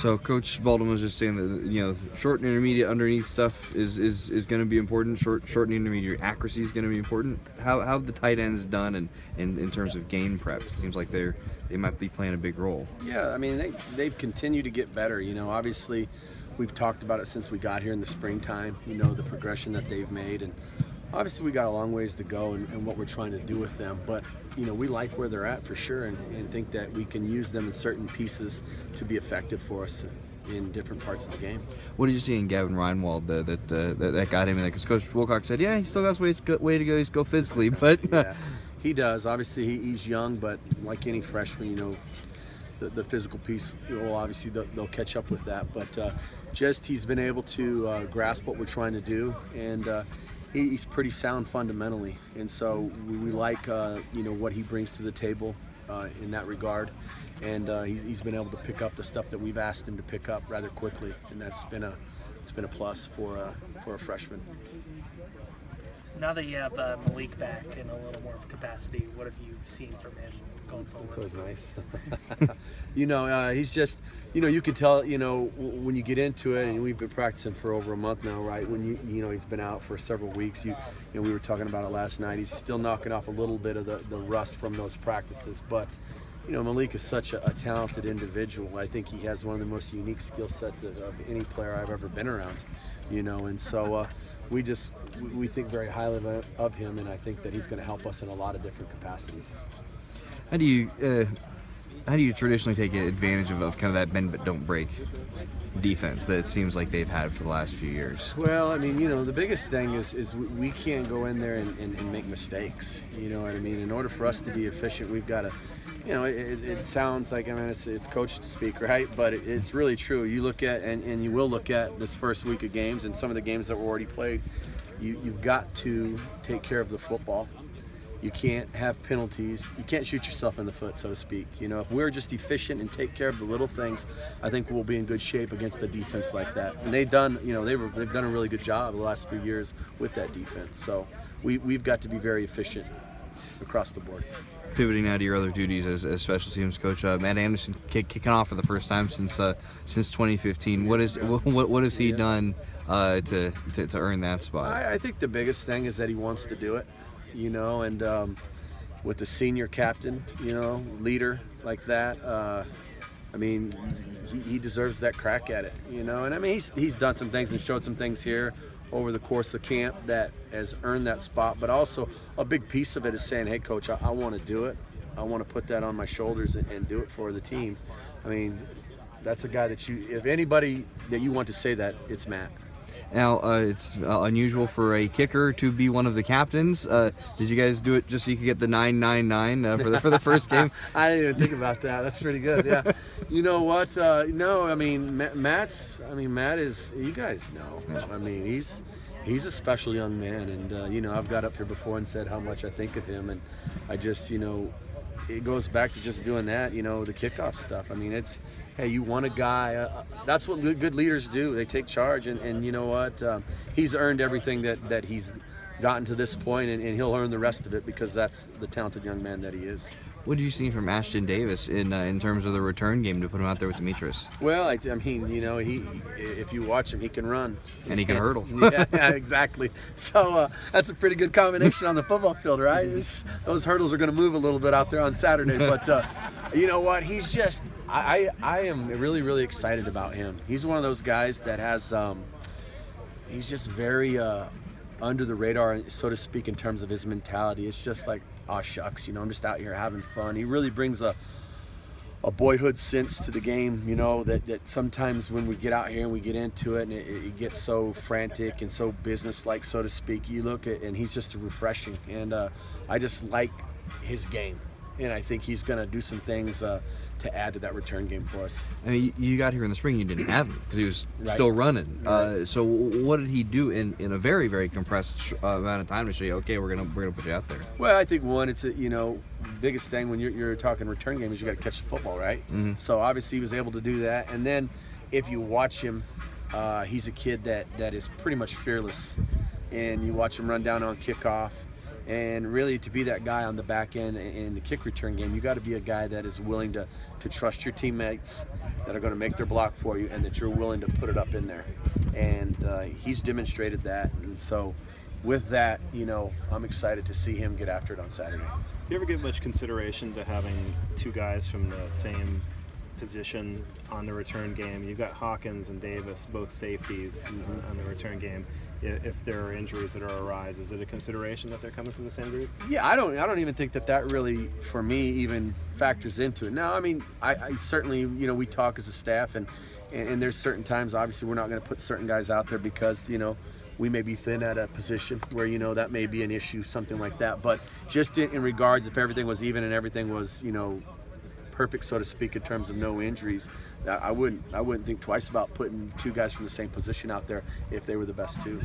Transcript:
So Coach Baldwin was just saying that short and intermediate underneath stuff is going to be important. Short and intermediate accuracy is going to be important. How have the tight ends done in terms of game prep? It seems like they might be playing a big role. Yeah, I mean they've continued to get better. Obviously we've talked about it since we got here in the springtime. The progression that they've made, and obviously we got a long ways to go in what we're trying to do with them. But we like where they're at for sure, and think that we can use them in certain pieces to be effective for us in different parts of the game. What did you see in Gavin Reinwald that got him? Because Coach Wilcox said, yeah, he still got way to go. He's go physically, but yeah, he does. Obviously, he's young, but like any freshman, the physical piece, obviously they'll catch up with that. But he's been able to grasp what we're trying to do, and he's pretty sound fundamentally, and so we like what he brings to the table in that regard, and he's been able to pick up the stuff that we've asked him to pick up rather quickly, and it's been a plus for a freshman. Now that you have Malik back in a little more capacity, what have you seen from him going forward? It's always nice. He's just, you can tell, when you get into it, and we've been practicing for over a month now, right? When he's been out for several weeks. We were talking about it last night. He's still knocking off a little bit of the rust from those practices, but Malik is such a talented individual. I think he has one of the most unique skill sets of any player I've ever been around, and so we think very highly of him, and I think that he's going to help us in a lot of different capacities. How do you traditionally take advantage of kind of that bend but don't break defense that it seems like they've had for the last few years? Well, I mean, the biggest thing is we can't go in there and make mistakes. You know what I mean? In order for us to be efficient, we've got to, it sounds like, it's coach speak, right? But it's really true. You look at, and you will look at this first week of games and some of the games that were already played, you've got to take care of the football. You can't have penalties. You can't shoot yourself in the foot, so to speak. If we're just efficient and take care of the little things, I think we'll be in good shape against a defense like that. And they've done a really good job the last few years with that defense. So we've got to be very efficient across the board. Pivoting now to your other duties as special teams coach, Matt Anderson kicking off for the first time since 2015. What has he done to earn that spot? I think the biggest thing is that he wants to do it. And with the senior captain, leader like that, he deserves that crack at it, and he's done some things and showed some things here over the course of camp that has earned that spot, but also a big piece of it is saying, hey coach, I want to do it. I want to put that on my shoulders and do it for the team. That's a guy that if anybody that you want to say that, it's Matt. Now, it's unusual for a kicker to be one of the captains. Did you guys do it just so you could get the 999 for the first game? I didn't even think about that. That's pretty good. Yeah. You know what? No. Matt is. You guys know. He's a special young man, and I've got up here before and said how much I think of him, and I just it goes back to just doing that. The kickoff stuff. It's. Hey, you want a guy, that's what good leaders do. They take charge, and you know what? He's earned everything that he's gotten to this point, and he'll earn the rest of it because that's the talented young man that he is. What do you see from Ashton Davis in terms of the return game to put him out there with Demetrius? Well, he if you watch him, he can run. And he can hurdle. Yeah, exactly. So that's a pretty good combination on the football field, right? Those hurdles are going to move a little bit out there on Saturday. But you know what? He's just, I am really, really excited about him. He's one of those guys that has, he's just very under the radar, so to speak, in terms of his mentality. It's just like, oh shucks, I'm just out here having fun. He really brings a boyhood sense to the game, that sometimes when we get out here and we get into it and it gets so frantic and so business-like, so to speak, you look at and he's just refreshing. And I just like his game. And I think he's going to do some things to add to that return game for us. You got here in the spring, you didn't have him because he was still running. Right. So what did he do in a very, very compressed amount of time to show you, okay, we're gonna put you out there? Well, I think one, it's biggest thing when you're talking return game is you got to catch the football, right? Mm-hmm. So obviously he was able to do that. And then if you watch him, he's a kid that is pretty much fearless, and you watch him run down on kickoff. And really, to be that guy on the back end in the kick return game, you got to be a guy that is willing to trust your teammates that are going to make their block for you, and that you're willing to put it up in there. And he's demonstrated that. And so with that, you know, I'm excited to see him get after it on Saturday. Do you ever give much consideration to having two guys from the same position on the return game? You've got Hawkins and Davis, both safeties on the return game. If there are injuries that arise, is it a consideration that they're coming from the same group? Yeah, I don't even think that really, for me, even factors into it. No, I mean, I certainly, you know, we talk as a staff, and there's certain times, obviously, we're not going to put certain guys out there because, you know, we may be thin at a position where, you know, that may be an issue, something like that. But just in regards, if everything was even and everything was, you know, perfect, so to speak, in terms of no injuries, I wouldn't think twice about putting two guys from the same position out there if they were the best two.